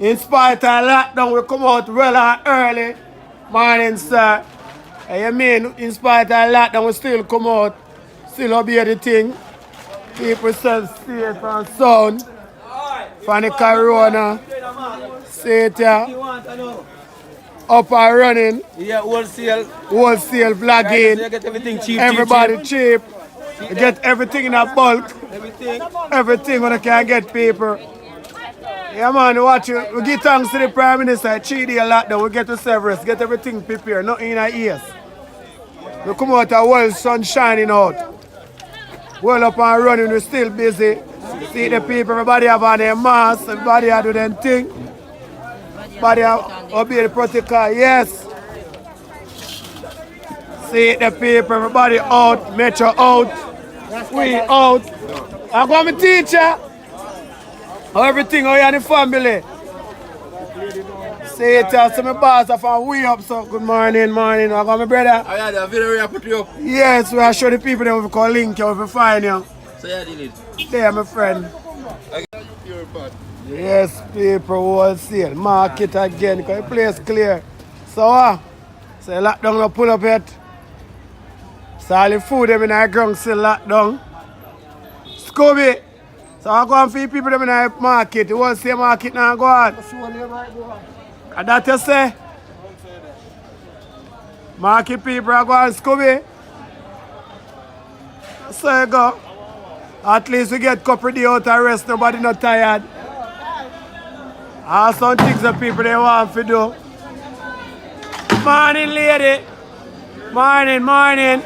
In spite of lockdown, we come out well and early. Morning, sir. You mean, in spite of lockdown, we still come out, still obey the thing. Keep ourselves safe and sound. From the corona. See it here. Up and running. Yeah, wholesale. Wholesale vlogging. You get everything cheap. Everybody cheap. You get everything in a bulk. Everything. Everything when you can get paper. Yeah man, watch it. We give thanks to the Prime Minister. 3 days lockdown, we get to Severus, get everything prepared, nothing in our ears. We come out a world sun shining out. Well up and running, we're still busy. See the people, everybody have on their masks, everybody have do their thing. Everybody have obey the protocol, yes. See the people, everybody out, Metro out, we out. I'm going to teacher. How everything, how you and the family? Say it to my boss, I found way up, so good morning, morning. I got my brother. Oh yeah, the video I put you up. Yes, we are show the people that we call link you, we find you. So yeah, did it. There, my friend. Yes, people, wholesale. Market again, because the place clear. So, so lockdown no pull up yet. So all the food them in the ground still lockdown. Scooby. So I go and feed people them in the market. The wholesale market now go on. And that you say? Market people are going Scooby. So you go. At least we get a couple of days out of rest, nobody not tired. All some things that people they want to do. Morning lady. Morning, morning.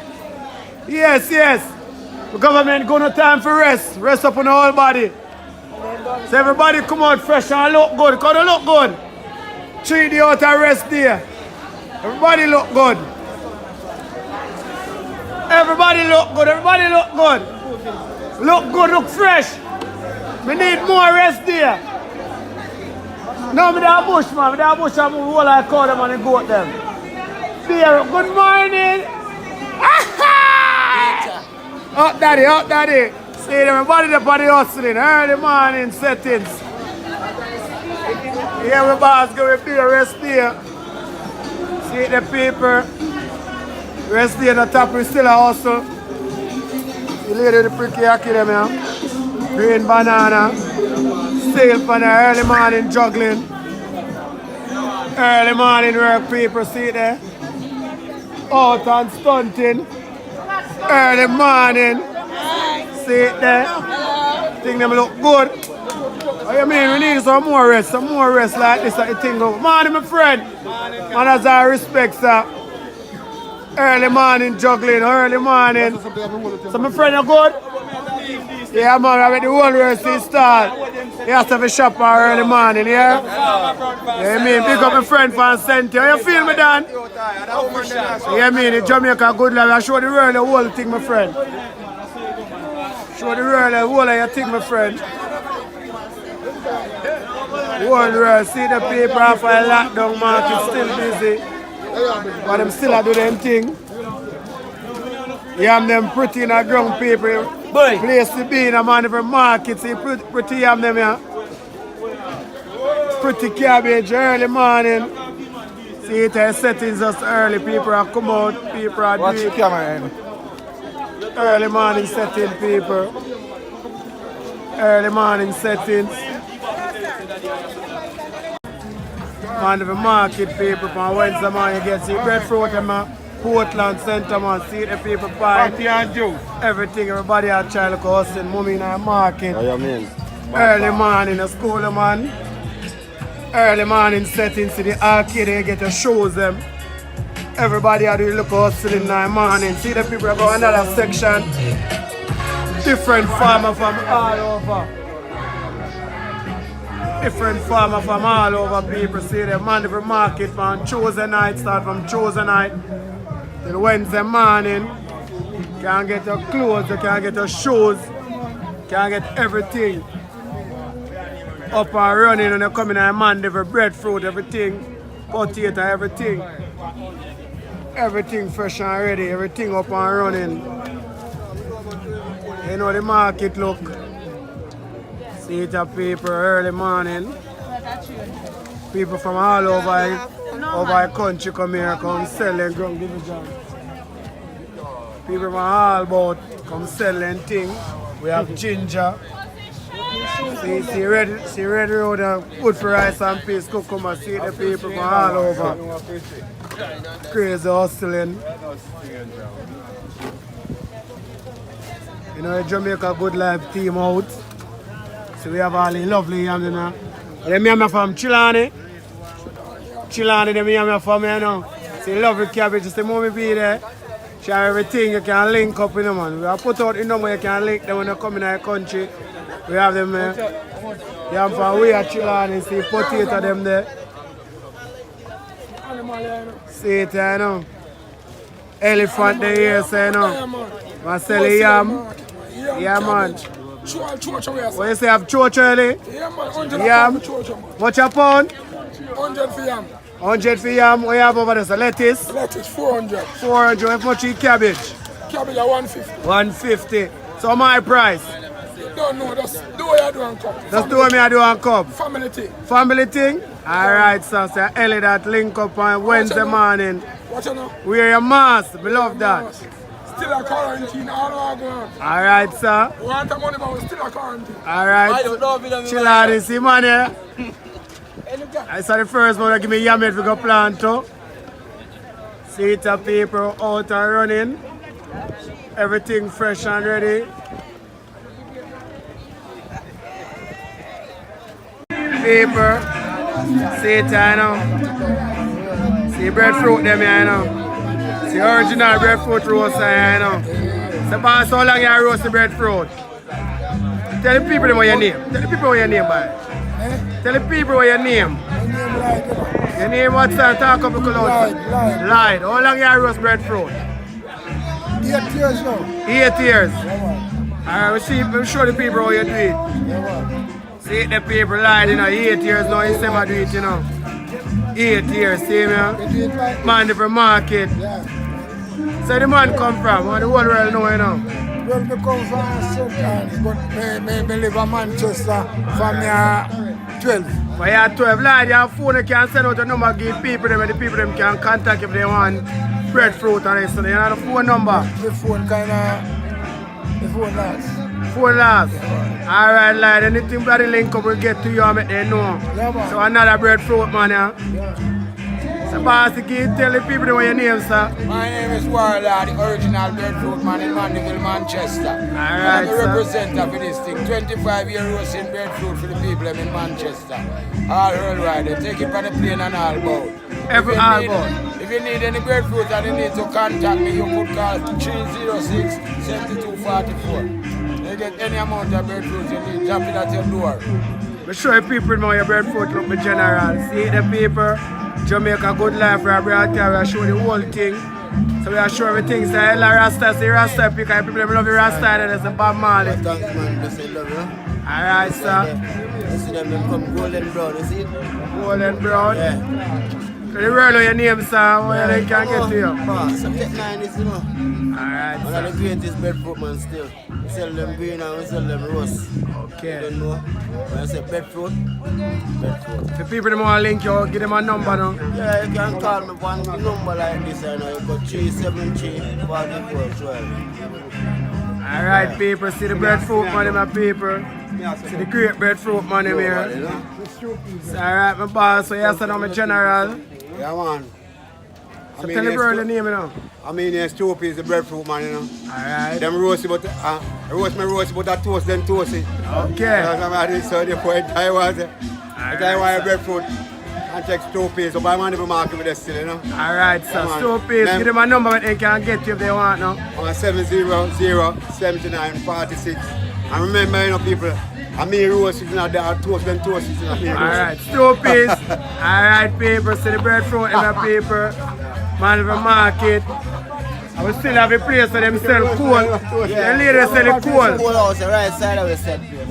Yes, yes. The government got no time for rest. Rest up on the whole body. So everybody come out fresh and look good. Because they look good. 3 days out of rest there. Everybody look good. Everybody look good. Everybody look good. Look good, look fresh. We need more rest there. No, me da bush, man. Me da bush and move all I call them and the goat them. There, good morning. Up daddy, up daddy. See them, everybody up on the hustling. Early morning settings. Yeah, we boss go with beer rest there. See the people. Rest there on the top, we still a hustle. The lady with the pricky yaki them here. Green banana. Still for the early morning juggling. Early morning work people, see there. Out and stunting. Early morning. See it there. Think them look good. What you mean? We need some more rest like this at the thing go. Morning, my friend. Man, as I respect, sir. Early morning juggling, early morning. So my friend, you good? Yeah, man, I got the whole rest installed. You have to have a shop for early morning, yeah? Yeah, I mean, pick up my friend from St. How you feel me, Dan? Yeah, I mean, the Jamaica Good Life. I show the world the whole thing, my friend. Show the world the whole of your thing, my friend. Whole world, see the people off a lockdown market still busy. But them still do them thing. You have them pretty in a ground people. Place to be in a Mandeville Market. See pretty yam them here. Pretty cabbage early morning. See it settings just early. People are come out. People are watch the camera. Early morning setting people. Early morning settings. Mandeville Market people from Wednesday morning you get see breadfruit and Portland Center man, see the people buying everything, everybody at child hustling, mommy in the market. What you mean? Early morning, a school man. Early morning settings, see the arcade, they get to shows them. Everybody had to look hustling in the morning. See the people go another section. Different farmer from all over. Different farmer from all over people. See the Mandeville Market from Tuesday night, start from Tuesday night till Wednesday morning. You can get your clothes, you can get your shoes, you can get everything. Up and running and you come in a Mandeville, breadfruit, everything, potato, everything. Everything fresh and ready, everything up and running. You know the market look. See it up people early morning. People from all over the country come here, come sell and ground division. People from all about come selling things. We have ginger. See red road and good for rice and peas. Come and see the people from all over. Crazy hustling. You know, the Jamaica Good Life team out. So we have all the lovely yams, you know. Them yams from Trelawny. Trelawny, them yams from me, you know. See lovely cabbage, just the moment be there. Share everything you can link up, you know, man. We have put out the number you can link them when they come in our country. We have them, yam from way at Trelawny, see potato them there. See it, you know. Elephant there here, say, you know. Man sell the yam. Yeah, man. What you say, have choch early? Yeah, man. 100 yam. What's your pound? 100 for yam. 100 for yam. What you have over there? So lettuce? Lettuce, 400. 400. How much is cabbage? Cabbage at 150. 150. So my price? You don't know, just do what you do and come. Just do what I do and come. Family thing. Family thing? Alright, so say Ellie that link up on Wednesday morning. What you know? Wear your mask. We love that. Still a quarantine, all over going. Alright, sir. We want the money, but we still a quarantine. Alright. Chill out and see money. I saw the first one that give me yam if we go plant too. See it, people out and running. Everything fresh and ready. Paper. See it, I know. See breadfruit them here, I know. See original breadfruit roast, I know. So, boss, how long you roast the breadfruit? Tell the people them what your name. Tell the people what your name, boy. Tell the people what your name. Your name what's that? Talk up a little outside. Light. How long you roast breadfruit? 8 years now. 8 years. Alright, we'll show the people how you do it. See the people light, you know, 8 years now, you say I do it, you know. 8 years, see me? Mandeville Market. So the man come from? What the whole world know, you know? Well, we come from St. Anne's, but me live in Manchester from 12. But you are 12, lad, you have phone, you can send out a number, give people them, and the people them can contact if they want breadfruit and this, so you have a phone number. The phone the phone last. Phone last? Alright, lad, anything bloody link up will get to you and make them know. Yeah, man. So another breadfruit, man, yeah? So, boss, you can tell the people what your name, sir. My name is Warlord, the original breadfruit man in Mandeville, Manchester. Alright, I'm the representative for this thing. 25 years roasting breadfruit for the people in Manchester. All worldwide. They take it on the plane and all about. If you need any breadfruit and you need to contact me, you could call 306-7244. You get any amount of breadfruit you need, drop it at your door. We show people know your breadfruit look in general. See the people. Jamaica Good Life, we are show the whole thing. So we are showing everything. So I like Rasta, see Rasta, because people love the Rasta and there's a Bob Marley. Thanks, man. Bless you, love you. Alright, sir. You see them come golden brown, you see? Golden brown? Yeah. So the world of your name, sir, where they can get to you? Boss, I'm getting 9 is, you know. Alright, One of the greatest breadfruit man still. We sell them green and we sell them roast. Okay. You don't know. When I say breadfruit, breadfruit. The people that want to link you, give them a number now. Yeah, you can call me one number like this, you know. You got 373 4412. Alright, people, see the breadfruit money, my people. See the great breadfruit money here. Alright, my boss, so you said I'm a general. Yeah, man. So tell the girl the name, you know. I mean, there's 2 pieces of breadfruit, man, you know. Alright. Them roast, but I toast them toast it. Okay. So the point I want breadfruit and take 2 pieces. So buy Mandeville Market with this still, you know. Alright, so 2 pieces. Give them a number that they can get you if they want now. 700-7946. And remember, you know, people, I mean roast is not there, toast them toast is not there. Alright, 2 pieces. Alright, people, see the breadfruit in the paper. Mandeville Market. I will still have a place for them sell coal. The ladies sell the coal. Cool house, the right side of the set place.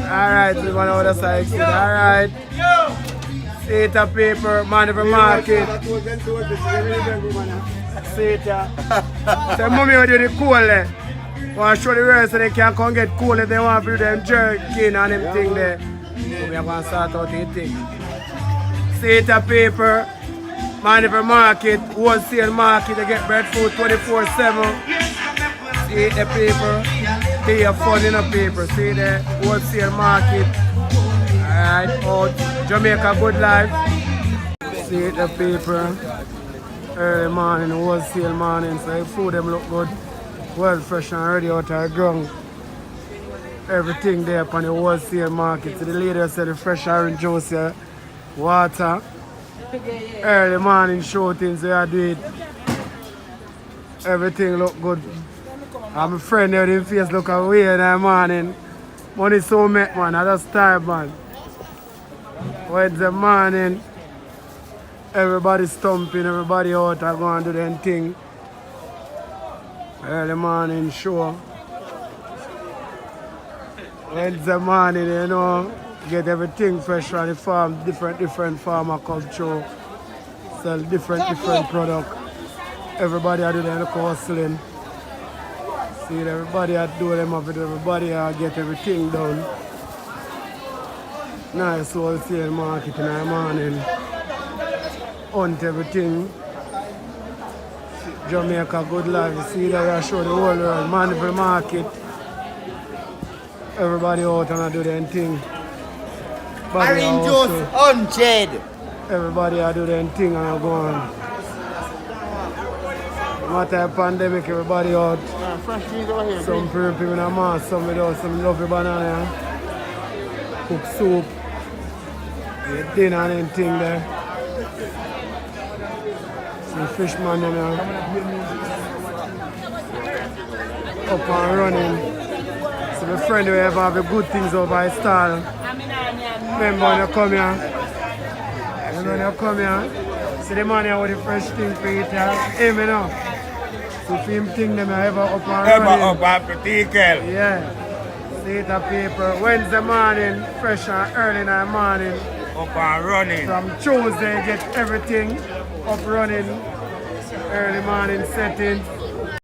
Alright, we want the other side. Alright. See it a paper, Mandeville Market. See it a. So mommy will do the coal there. Want to show the rest so they can come get coal if they want to do them jerky and them thing there. So we are going to start out the thing. See it a paper. Mandeville Market, wholesale market, they get breadfruit 24/7. See the paper. Be a fun in a paper. See the wholesale market. Alright, out Jamaica Good Life. See the paper. Early morning, wholesale morning. So the food them look good. Well fresh and ready out of the ground. Everything there upon the wholesale market. So the lady said the fresh orange juice here, water. Early morning shooting, so I do it. Everything look good. And my friend there, his face look away in the morning. Money so met, man. I just tired, man. Wednesday morning, everybody stumping, everybody out and going to do their thing. Early morning show. Wednesday morning, you know, get everything fresh from the farm, different farmer come through. Sell different product. Everybody are doing the hustling. See, everybody are doing them of it, everybody are get everything done. Nice wholesale market in the morning. Hunt everything. Jamaica Good Life. See that we show the whole world. Mandeville Market. Everybody out and do their thing. Orange juice, unshade. Everybody are do their thing and go on. Matter of pandemic, everybody out. Fresh trees over here. Some people in a mask, some without, some lovely banana. Cook soup. Get dinner and anything there. Some fishman in there. Up and running. So my friend will ever have the good things over his stall. Remember when you come here? When you come here, see the man here with the fresh thing for eat here. Him, you know. So if him think them ever up and running. Ever up and particle. Yeah. See it a paper. Wednesday morning, fresh and early in the morning. Up and running. From Tuesday, get everything up running. Early morning settings.